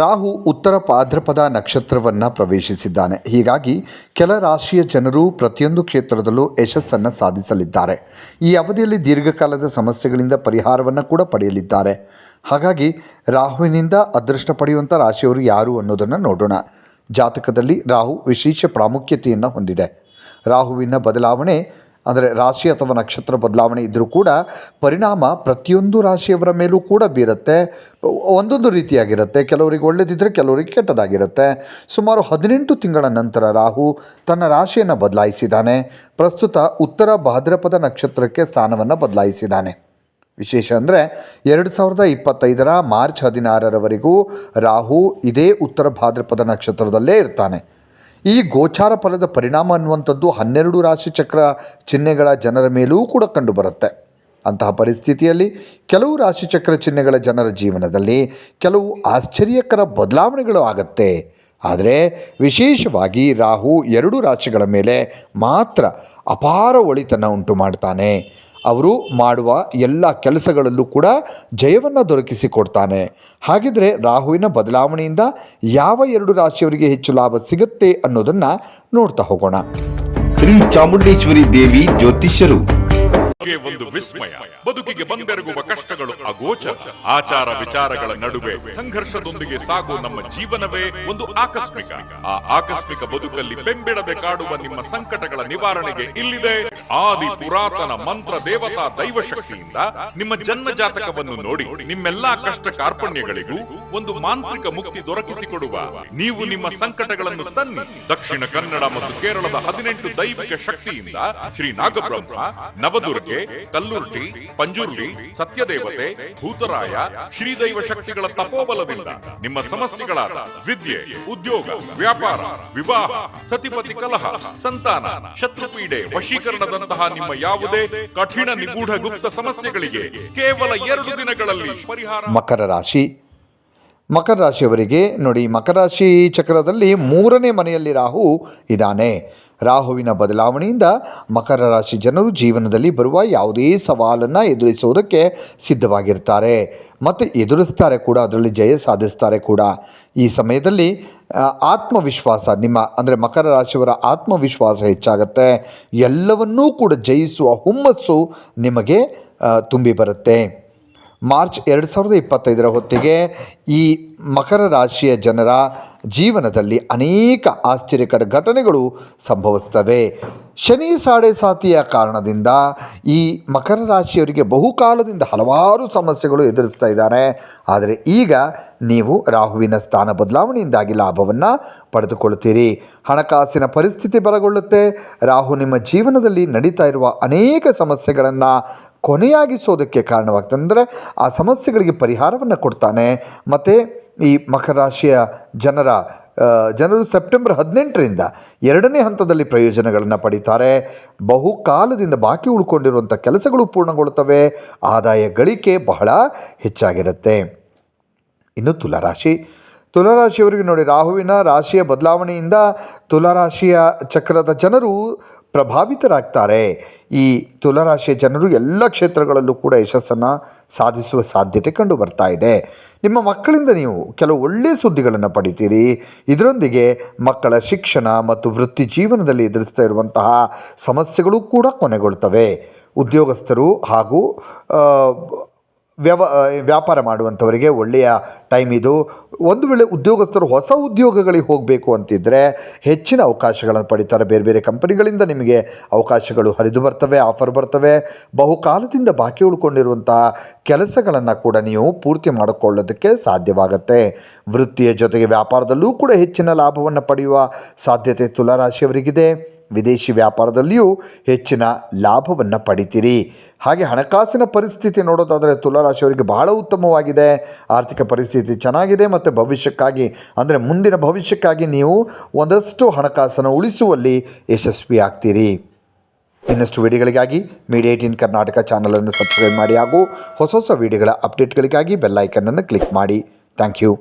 ರಾಹು ಉತ್ತರ ಭಾದ್ರಪದ ನಕ್ಷತ್ರವನ್ನು ಪ್ರವೇಶಿಸಿದ್ದಾನೆ. ಹೀಗಾಗಿ ಕೆಲ ರಾಶಿಯ ಜನರು ಪ್ರತಿಯೊಂದು ಕ್ಷೇತ್ರದಲ್ಲೂ ಯಶಸ್ಸನ್ನು ಸಾಧಿಸಲಿದ್ದಾರೆ. ಈ ಅವಧಿಯಲ್ಲಿ ದೀರ್ಘಕಾಲದ ಸಮಸ್ಯೆಗಳಿಂದ ಪರಿಹಾರವನ್ನು ಕೂಡ ಪಡೆಯಲಿದ್ದಾರೆ. ಹಾಗಾಗಿ ರಾಹುವಿನಿಂದ ಅದೃಷ್ಟ ಪಡೆಯುವಂಥ ರಾಶಿಯವರು ಯಾರು ಅನ್ನೋದನ್ನು ನೋಡೋಣ. ಜಾತಕದಲ್ಲಿ ರಾಹು ವಿಶೇಷ ಪ್ರಾಮುಖ್ಯತೆಯನ್ನು ಹೊಂದಿದೆ. ರಾಹುವಿನ ಬದಲಾವಣೆ ಅಂದರೆ ರಾಶಿ ಅಥವಾ ನಕ್ಷತ್ರ ಬದಲಾವಣೆ ಇದ್ದರೂ ಕೂಡ ಪರಿಣಾಮ ಪ್ರತಿಯೊಂದು ರಾಶಿಯವರ ಮೇಲೂ ಕೂಡ ಬೀರುತ್ತೆ. ಒಂದೊಂದು ರೀತಿಯಾಗಿರುತ್ತೆ. ಕೆಲವರಿಗೆ ಒಳ್ಳೆಯದಿದ್ದರೆ ಕೆಲವರಿಗೆ ಕೆಟ್ಟದಾಗಿರುತ್ತೆ. ಸುಮಾರು 18 ತಿಂಗಳ ನಂತರ ರಾಹು ತನ್ನ ರಾಶಿಯನ್ನು ಬದಲಾಯಿಸಿದ್ದಾನೆ. ಪ್ರಸ್ತುತ ಉತ್ತರ ಭಾದ್ರಪದ ನಕ್ಷತ್ರಕ್ಕೆ ಸ್ಥಾನವನ್ನು ಬದಲಾಯಿಸಿದ್ದಾನೆ. ವಿಶೇಷ ಅಂದರೆ 2025 ಮಾರ್ಚ್ 16ರವರೆಗೂ ರಾಹು ಇದೇ ಉತ್ತರ ಭಾದ್ರಪದ ನಕ್ಷತ್ರದಲ್ಲೇ ಇರ್ತಾನೆ. ಈ ಗೋಚಾರ ಫಲದ ಪರಿಣಾಮ ಅನ್ನುವಂಥದ್ದು 12 ರಾಶಿಚಕ್ರ ಚಿಹ್ನೆಗಳ ಜನರ ಮೇಲೂ ಕೂಡ ಕಂಡುಬರುತ್ತೆ. ಅಂತಹ ಪರಿಸ್ಥಿತಿಯಲ್ಲಿ ಕೆಲವು ರಾಶಿಚಕ್ರ ಚಿಹ್ನೆಗಳ ಜನರ ಜೀವನದಲ್ಲಿ ಕೆಲವು ಆಶ್ಚರ್ಯಕರ ಬದಲಾವಣೆಗಳು ಆಗುತ್ತೆ. ಆದರೆ ವಿಶೇಷವಾಗಿ ರಾಹು 2 ರಾಶಿಗಳ ಮೇಲೆ ಮಾತ್ರ ಅಪಾರ ಒಳಿತನ್ನು ಉಂಟು ಮಾಡ್ತಾನೆ. ಅವರು ಮಾಡುವ ಎಲ್ಲ ಕೆಲಸಗಳಲ್ಲೂ ಕೂಡ ಜಯವನ್ನು ದೊರಕಿಸಿಕೊಡ್ತಾನೆ. ಹಾಗಿದ್ರೆ ರಾಹುವಿನ ಬದಲಾವಣೆಯಿಂದ ಯಾವ 2 ರಾಶಿಯವರಿಗೆ ಹೆಚ್ಚು ಲಾಭ ಸಿಗುತ್ತೆ ಅನ್ನೋದನ್ನು ನೋಡ್ತಾ ಹೋಗೋಣ. ಶ್ರೀ ಚಾಮುಂಡೇಶ್ವರಿ ದೇವಿ ಜ್ಯೋತಿಷ್ಯರು ಒಂದು ವಿಸ್ಮಯ. ಬದುಕಿಗೆ ಬಂದೆರಗುವ ಕಷ್ಟಗಳು ಅಗೋಚರ. ಆಚಾರ ವಿಚಾರಗಳ ನಡುವೆ ಸಂಘರ್ಷದೊಂದಿಗೆ ಸಾಗುವ ನಮ್ಮ ಜೀವನವೇ ಒಂದು ಆಕಸ್ಮಿಕ. ಆ ಆಕಸ್ಮಿಕ ಬದುಕಲ್ಲಿ ಬೆಂಬಿಡದೆ ಕಾಡುವ ನಿಮ್ಮ ಸಂಕಟಗಳ ನಿವಾರಣೆಗೆ ಇಲ್ಲಿದೆ ಆದಿ ಪುರಾತನ ಮಂತ್ರ ದೇವತಾ ದೈವ ಶಕ್ತಿಯಿಂದ ನಿಮ್ಮ ಜನ್ಮ ಜಾತಕವನ್ನು ನೋಡಿ ನಿಮ್ಮೆಲ್ಲಾ ಕಷ್ಟ ಕಾರ್ಪಣ್ಯಗಳಿಗೂ ಒಂದು ಮಾಂತ್ರಿಕ ಮುಕ್ತಿ ದೊರಕಿಸಿಕೊಡುವ ನೀವು ನಿಮ್ಮ ಸಂಕಟಗಳನ್ನು ತನ್ನಿ. ದಕ್ಷಿಣ ಕನ್ನಡ ಮತ್ತು ಕೇರಳದ 18 ದೈವಿಕ ಶಕ್ತಿಯಿಂದ ಶ್ರೀ ನಾಗಬ್ರಹ್ಮ, ನವದುರ್ಗೆ, ಕಲ್ಲುರ್ಟಿ, ಪಂಜುರ್ಲಿ, ಸತ್ಯದೇವತೆ, ಭೂತರಾಯ, ಶ್ರೀದೈವ ಶಕ್ತಿಗಳ ತಪೋಬಲದಿಂದ ನಿಮ್ಮ ಸಮಸ್ಯೆಗಳಾದ ವಿದ್ಯೆ, ಉದ್ಯೋಗ, ವ್ಯಾಪಾರ, ವಿವಾಹ, ಸತಿಪತಿ ಕಲಹ, ಸಂತಾನ, ಶತ್ರುಪೀಡೆ, ವಶೀಕರಣದಂತಹ ನಿಮ್ಮ ಯಾವುದೇ ಕಠಿಣ ನಿಗೂಢ ಗುಪ್ತ ಸಮಸ್ಯೆಗಳಿಗೆ ಕೇವಲ 2 ದಿನಗಳಲ್ಲಿ ಪರಿಹಾರ. ಮಕರ ರಾಶಿಯವರಿಗೆ ನೋಡಿ, ಮಕರ ರಾಶಿ ಚಕ್ರದಲ್ಲಿ 3ನೇ ಮನೆಯಲ್ಲಿ ರಾಹು ಇದ್ದಾನೆ. ರಾಹುವಿನ ಬದಲಾವಣೆಯಿಂದ ಮಕರ ರಾಶಿ ಜನರು ಜೀವನದಲ್ಲಿ ಬರುವ ಯಾವುದೇ ಸವಾಲನ್ನು ಎದುರಿಸುವುದಕ್ಕೆ ಸಿದ್ಧವಾಗಿರ್ತಾರೆ ಮತ್ತು ಎದುರಿಸ್ತಾರೆ ಕೂಡ, ಅದರಲ್ಲಿ ಜಯ ಸಾಧಿಸ್ತಾರೆ ಕೂಡ. ಈ ಸಮಯದಲ್ಲಿ ಆತ್ಮವಿಶ್ವಾಸ ಅಂದರೆ ಮಕರ ರಾಶಿಯವರ ಆತ್ಮವಿಶ್ವಾಸ ಹೆಚ್ಚಾಗುತ್ತೆ. ಎಲ್ಲವನ್ನೂ ಕೂಡ ಜಯಿಸುವ ಹುಮ್ಮಸ್ಸು ನಿಮಗೆ ತುಂಬಿ ಬರುತ್ತೆ. ಮಾರ್ಚ್ 2025 ಹೊತ್ತಿಗೆ ಈ ಮಕರ ರಾಶಿಯ ಜನರ ಜೀವನದಲ್ಲಿ ಅನೇಕ ಆಶ್ಚರ್ಯಕರ ಘಟನೆಗಳು ಸಂಭವಿಸ್ತವೆ. ಶನಿ ಸಾಡೆಸಾತಿಯ ಕಾರಣದಿಂದ ಈ ಮಕರ ರಾಶಿಯವರಿಗೆ ಬಹುಕಾಲದಿಂದ ಹಲವಾರು ಸಮಸ್ಯೆಗಳು ಎದುರಿಸ್ತಾ ಇದ್ದಾರೆ. ಆದರೆ ಈಗ ನೀವು ರಾಹುವಿನ ಸ್ಥಾನ ಬದಲಾವಣೆಯಿಂದಾಗಿ ಲಾಭವನ್ನು ಪಡೆದುಕೊಳ್ಳುತ್ತೀರಿ. ಹಣಕಾಸಿನ ಪರಿಸ್ಥಿತಿ ಬಲಗೊಳ್ಳುತ್ತೆ. ರಾಹು ನಿಮ್ಮ ಜೀವನದಲ್ಲಿ ನಡೀತಾ ಇರುವ ಅನೇಕ ಸಮಸ್ಯೆಗಳನ್ನು ಕೊನೆಯಾಗಿಸೋದಕ್ಕೆ ಕಾರಣವಾಗ್ತದೆ. ಅಂದರೆ ಆ ಸಮಸ್ಯೆಗಳಿಗೆ ಪರಿಹಾರವನ್ನು ಕೊಡ್ತಾನೆ. ಮತ್ತು ಈ ಮಕರ ರಾಶಿಯ ಜನರು ಸೆಪ್ಟೆಂಬರ್ 18ರಿಂದ 2ನೇ ಹಂತದಲ್ಲಿ ಪ್ರಯೋಜನಗಳನ್ನು ಪಡೀತಾರೆ. ಬಹುಕಾಲದಿಂದ ಬಾಕಿ ಉಳ್ಕೊಂಡಿರುವಂಥ ಕೆಲಸಗಳು ಪೂರ್ಣಗೊಳ್ಳುತ್ತವೆ. ಆದಾಯ ಗಳಿಕೆ ಬಹಳ ಹೆಚ್ಚಾಗಿರುತ್ತೆ. ಇನ್ನು ತುಲಾರಾಶಿಯವರಿಗೆ ನೋಡಿ, ರಾಹುವಿನ ರಾಶಿಯ ಬದಲಾವಣೆಯಿಂದ ತುಲಾರಾಶಿಯ ಚಕ್ರದ ಜನರು ಪ್ರಭಾವಿತರಾಗ್ತಾರೆ. ಈ ತುಲಾರಾಶಿಯ ಜನರು ಎಲ್ಲ ಕ್ಷೇತ್ರಗಳಲ್ಲೂ ಕೂಡ ಯಶಸ್ಸನ್ನು ಸಾಧಿಸುವ ಸಾಧ್ಯತೆ ಕಂಡು ಬರ್ತಾ ಇದೆ. ನಿಮ್ಮ ಮಕ್ಕಳಿಂದ ನೀವು ಕೆಲವು ಒಳ್ಳೆಯ ಸುದ್ದಿಗಳನ್ನು ಪಡಿತೀರಿ. ಇದರೊಂದಿಗೆ ಮಕ್ಕಳ ಶಿಕ್ಷಣ ಮತ್ತು ವೃತ್ತಿ ಜೀವನದಲ್ಲಿ ಎದುರಿಸ್ತಾ ಇರುವಂತಹ ಸಮಸ್ಯೆಗಳು ಕೂಡ ಕೊನೆಗೊಳ್ತವೆ. ಉದ್ಯೋಗಸ್ಥರು ಹಾಗೂ ವ್ಯಾಪಾರ ಮಾಡುವಂಥವರಿಗೆ ಒಳ್ಳೆಯ ಟೈಮ್ ಇದು. ಒಂದು ವೇಳೆ ಉದ್ಯೋಗಸ್ಥರು ಹೊಸ ಉದ್ಯೋಗಗಳಿಗೆ ಹೋಗಬೇಕು ಅಂತಿದ್ದರೆ ಹೆಚ್ಚಿನ ಅವಕಾಶಗಳನ್ನು ಪಡಿತಾರೆ. ಬೇರೆ ಬೇರೆ ಕಂಪನಿಗಳಿಂದ ನಿಮಗೆ ಅವಕಾಶಗಳು ಹರಿದು ಬರ್ತವೆ, ಆಫರ್ ಬರ್ತವೆ. ಬಹುಕಾಲದಿಂದ ಬಾಕಿ ಉಳ್ಕೊಂಡಿರುವಂಥ ಕೆಲಸಗಳನ್ನು ಕೂಡ ನೀವು ಪೂರ್ತಿ ಮಾಡಿಕೊಳ್ಳೋದಕ್ಕೆ ಸಾಧ್ಯವಾಗುತ್ತೆ. ವೃತ್ತಿಯ ಜೊತೆಗೆ ವ್ಯಾಪಾರದಲ್ಲೂ ಕೂಡ ಹೆಚ್ಚಿನ ಲಾಭವನ್ನು ಪಡೆಯುವ ಸಾಧ್ಯತೆ ತುಲಾರಾಶಿಯವರಿಗಿದೆ. ವಿದೇಶಿ ವ್ಯಾಪಾರದಲ್ಲಿಯೂ ಹೆಚ್ಚಿನ ಲಾಭವನ್ನು ಪಡಿತೀರಿ. ಹಾಗೆ ಹಣಕಾಸಿನ ಪರಿಸ್ಥಿತಿ ನೋಡೋದಾದರೆ ತುಲಾರಾಶಿಯವರಿಗೆ ಬಹಳ ಉತ್ತಮವಾಗಿದೆ. ಆರ್ಥಿಕ ಪರಿಸ್ಥಿತಿ ಚೆನ್ನಾಗಿದೆ ಮತ್ತು ಭವಿಷ್ಯಕ್ಕಾಗಿ ಅಂದರೆ ಮುಂದಿನ ಭವಿಷ್ಯಕ್ಕಾಗಿ ನೀವು ಒಂದಷ್ಟು ಹಣಕಾಸನ್ನು ಉಳಿಸುವಲ್ಲಿ ಯಶಸ್ವಿ ಆಗ್ತೀರಿ. ಇನ್ನಷ್ಟು ವಿಡಿಯೋಗಳಿಗಾಗಿ ಮೀಡಿಯಾ 18 ಕರ್ನಾಟಕ ಚಾನಲನ್ನು ಸಬ್ಸ್ಕ್ರೈಬ್ ಮಾಡಿ ಹಾಗೂ ಹೊಸ ವಿಡಿಯೋಗಳ ಅಪ್ಡೇಟ್ಗಳಿಗಾಗಿ ಬೆಲ್ ಐಕನನ್ನು ಕ್ಲಿಕ್ ಮಾಡಿ. Thank you.